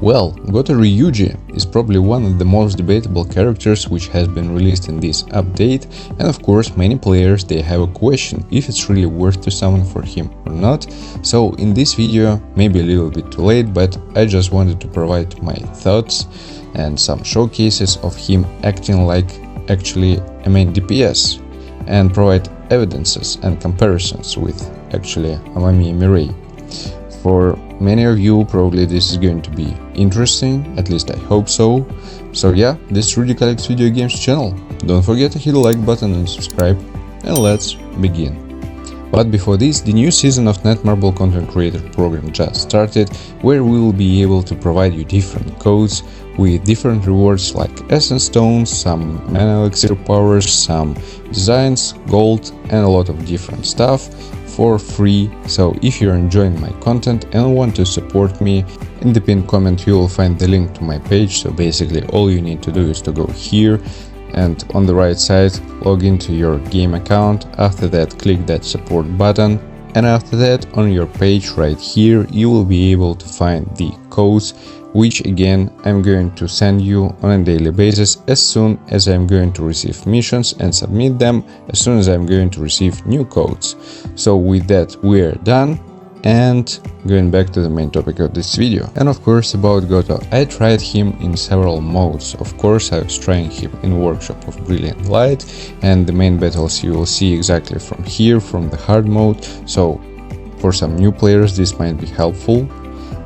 Well, Goto Ryuji is probably one of the most debatable characters which has been released in this update, and of course many players they have a question if it's really worth to summon for him or not. So in this video, maybe a little bit too late, but I just wanted to provide my thoughts and some showcases of him acting like actually a main DPS and provide evidences and comparisons with actually Goto Mirei. For many of you, probably this is going to be interesting, at least I hope so. So yeah, this is Ryuji Collects Video Games channel. Don't forget to hit the like button and subscribe, and let's begin. But before this, the new season of Netmarble Content Creator Program just started, where we will be able to provide you different codes with different rewards like Essence Stones, some Mana Elixir powers, some designs, gold, and a lot of different stuff for free. So if you're enjoying my content and want to support me, in the pinned comment you will find the link to my page. So basically all you need to do is to go here and on the right side log into your game account. After that click that support button, and after that on your page right here you will be able to find the codes, which again I'm going to send you on a daily basis as soon as I'm going to receive missions and submit them, as soon as I'm going to receive new codes. So with that we're done, and going back to the main topic of this video. And of course about Goto, I tried him in several modes. Of course I was trying him in Workshop of Brilliant Light, and the main battles you will see exactly from here, from the hard mode, so for some new players this might be helpful.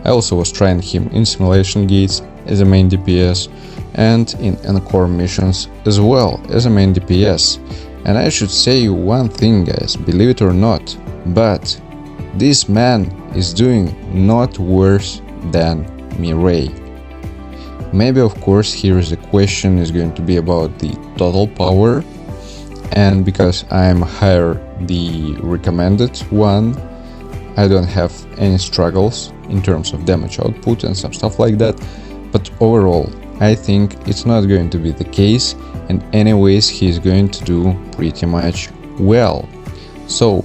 I also was trying him in Simulation Gates as a main DPS and in Encore missions as well as a main DPS. And I should say one thing guys, believe it or not, but this man is doing not worse than Mirei. Maybe of course here is the question is going to be about the total power, and because I'm higher the recommended one, I don't have any struggles in terms of damage output and some stuff like that, but overall I think it's not going to be the case, and anyways he's going to do pretty much well. So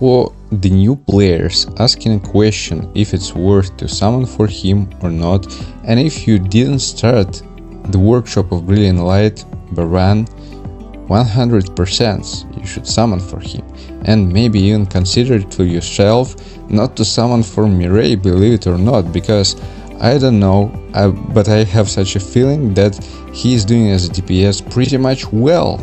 for the new players asking a question if it's worth to summon for him or not, and if you didn't start the Workshop of Brilliant Light Baran, 100% you should summon for him, and maybe even consider to yourself not to summon for Mirei, believe it or not, because I don't know, but I have such a feeling that he is doing as a DPS pretty much well.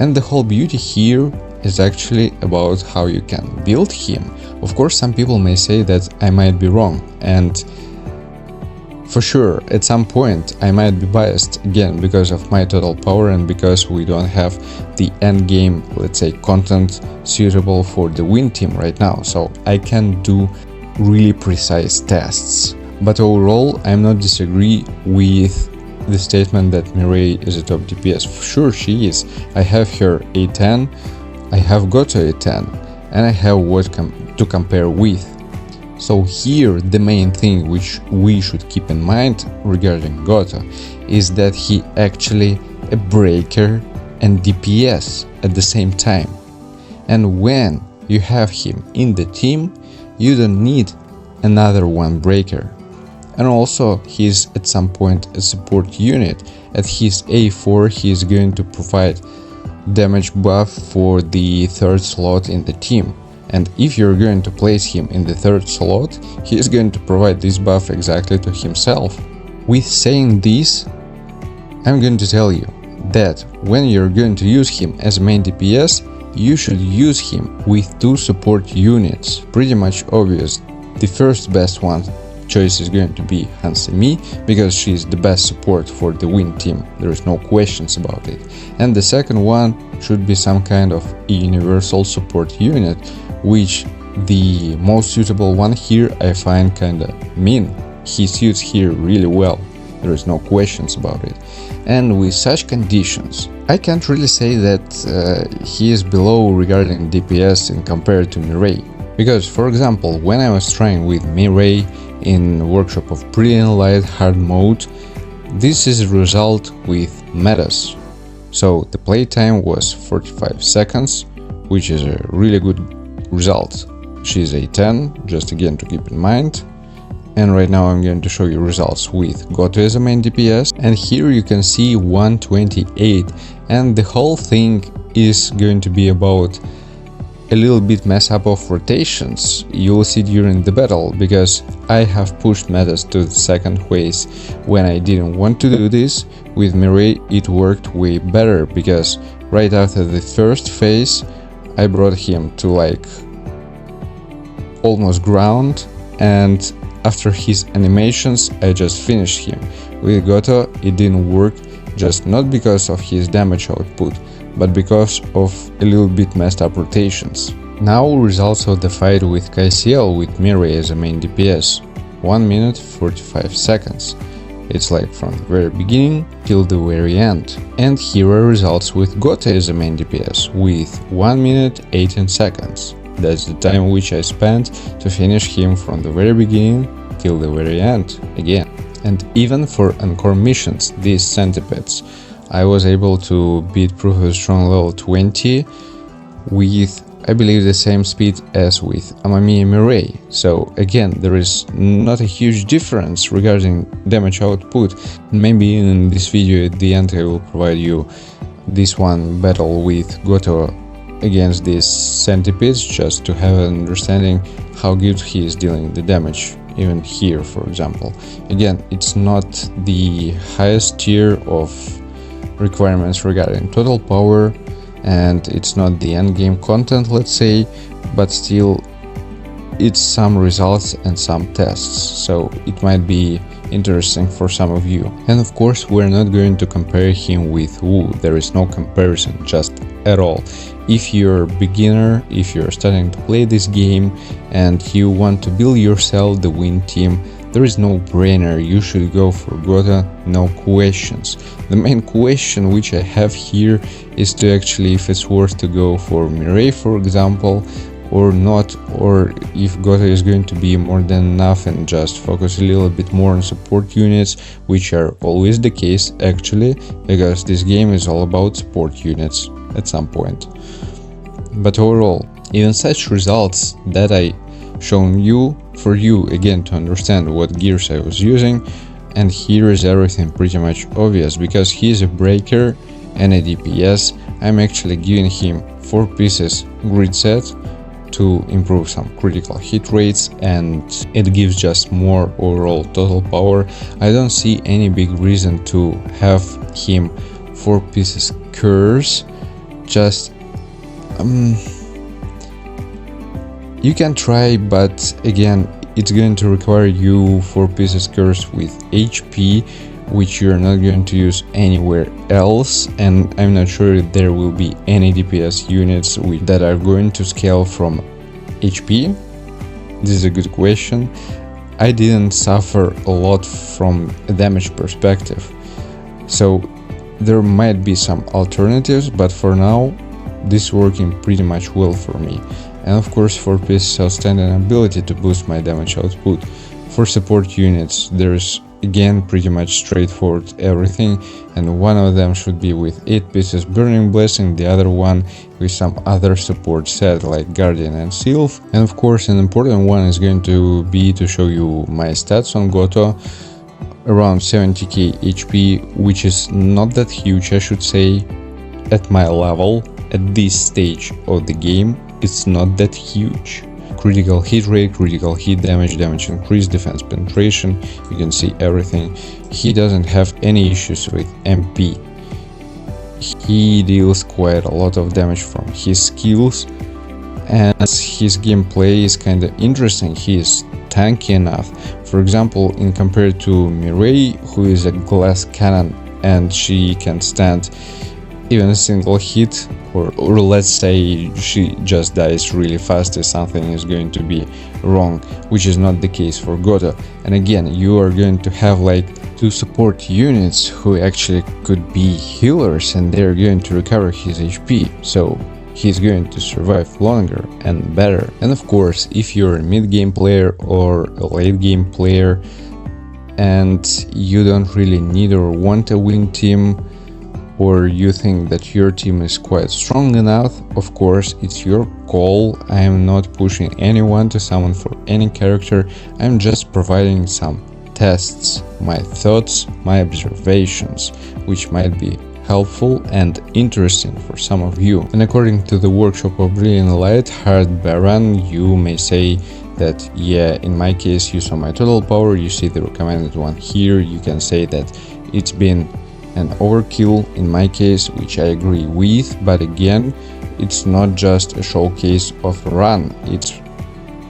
And the whole beauty here is actually about how you can build him. Of course some people may say that I might be wrong, and for sure at some point I might be biased again because of my total power and because we don't have the end game, let's say, content suitable for the win team right now, so I can do really precise tests. But overall I'm not disagree with the statement that Mirei is a top DPS. For sure she is. I have her A10, I have Goto A10, and I have what to compare with. So here the main thing which we should keep in mind regarding Goto is that he actually a breaker and DPS at the same time. And when you have him in the team, you don't need another one breaker. And also he is at some point a support unit. At his A4 he is going to provide damage buff for the third slot in the team, and if you're going to place him in the third slot, he is going to provide this buff exactly to himself. With saying this, I'm going to tell you that when you're going to use him as a main DPS, you should use him with two support units. Pretty much obvious. The first best one choice is going to be Hansemi, because she is the best support for the win team, there is no questions about it. And the second one should be some kind of a universal support unit, which the most suitable one here I find kinda Min. He suits here really well, there is no questions about it. And with such conditions, I can't really say that he is below regarding DPS in compared to Mirei. Because for example, when I was trying with Mirei in Workshop of Brilliant Light hard mode, this is a result with Metus. So the playtime was 45 seconds, which is a really good result. She's a 10, just again to keep in mind. And right now I'm going to show you results with Goto as a main DPS, and here you can see 128, and the whole thing is going to be about a little bit mess up of rotations you'll see during the battle, because I have pushed Metus to the second phase when I didn't want to do this. With Mirei it worked way better, because right after the first phase I brought him to like almost ground, and after his animations I just finished him. With Goto it didn't work, just not because of his damage output, but because of a little bit messed up rotations. Now results of the fight with KCL with Mirei as a main DPS. 1 minute 45 seconds. It's like from the very beginning till the very end. And here are results with Goto as a main DPS with 1 minute 18 seconds. That's the time which I spent to finish him from the very beginning till the very end again. And even for encore missions, these centipedes, I was able to beat Proof of Strong level 20 with, I believe, the same speed as with Amamiya Mirei. So again, there is not a huge difference regarding damage output. Maybe in this video at the end I will provide you this one battle with Goto against these centipedes, just to have an understanding how good he is dealing the damage, even here for example. Again, it's not the highest tier of requirements regarding total power, and it's not the endgame content, let's say, but still it's some results and some tests, so it might be interesting for some of you. And of course we're not going to compare him with Wu, there is no comparison, just at all. If you're a beginner, if you're starting to play this game and you want to build yourself the win team, there is no brainer, you should go for Goto, no questions. The main question which I have here is to actually if it's worth to go for Mirei for example or not, or if Goto is going to be more than enough and just focus a little bit more on support units, which are always the case actually, because this game is all about support units at some point. But overall, even such results that I shown you for you again to understand what gears I was using, and here is everything pretty much obvious, because he is a breaker and a DPS. I'm actually giving him 4 pieces grid set to improve some critical hit rates, and it gives just more overall total power. I don't see any big reason to have him 4 pieces curse. Just you can try, but again it's going to require you 4 pieces curse with HP, which you're not going to use anywhere else, and I'm not sure if there will be any DPS units that are going to scale from HP. This is a good question. I didn't suffer a lot from a damage perspective, so there might be some alternatives, but for now this is working pretty much well for me. And of course 4 pieces outstanding ability to boost my damage output. For support units there's again pretty much straightforward everything, and one of them should be with 8 pieces Burning Blessing, the other one with some other support set like Guardian and Sylph. And of course an important one is going to be to show you my stats on Goto. Around 70k HP, which is not that huge, I should say, at my level, at this stage of the game, it's not that huge. Critical hit rate, critical hit damage, damage increase, defense penetration, you can see everything. He doesn't have any issues with MP. He deals quite a lot of damage from his skills, and his gameplay is kinda interesting. He is tanky enough. For example, in compared to Mirei, who is a glass cannon and she can stand even a single hit, or let's say she just dies really fast if something is going to be wrong, which is not the case for Goto. And again, you are going to have like 2 support units who actually could be healers, and they're going to recover his HP, so he's going to survive longer and better. And of course, if you're a mid-game player or a late-game player and you don't really need or want a win team, or you think that your team is quite strong enough, of course, it's your call. I am not pushing anyone to summon for any character, I'm just providing some tests, my thoughts, my observations, which might be helpful and interesting for some of you. And according to the workshop of Brilliant Light, Hard Baran, you may say that, yeah, in my case you saw my total power, you see the recommended one here, you can say that it's been an overkill in my case, which I agree with, but again, it's not just a showcase of a run,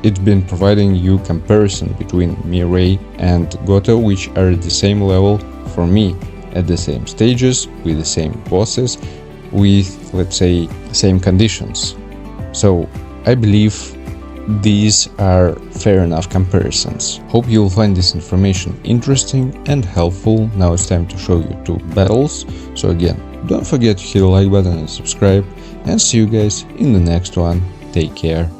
it's been providing you comparison between Mirei and Goto, which are at the same level for me, at the same stages, with the same bosses, with, let's say, same conditions. So I believe these are fair enough comparisons. Hope you will find this information interesting and helpful. Now it's time to show you 2 battles. So again, don't forget to hit the like button and subscribe, and see you guys in the next one. Take care.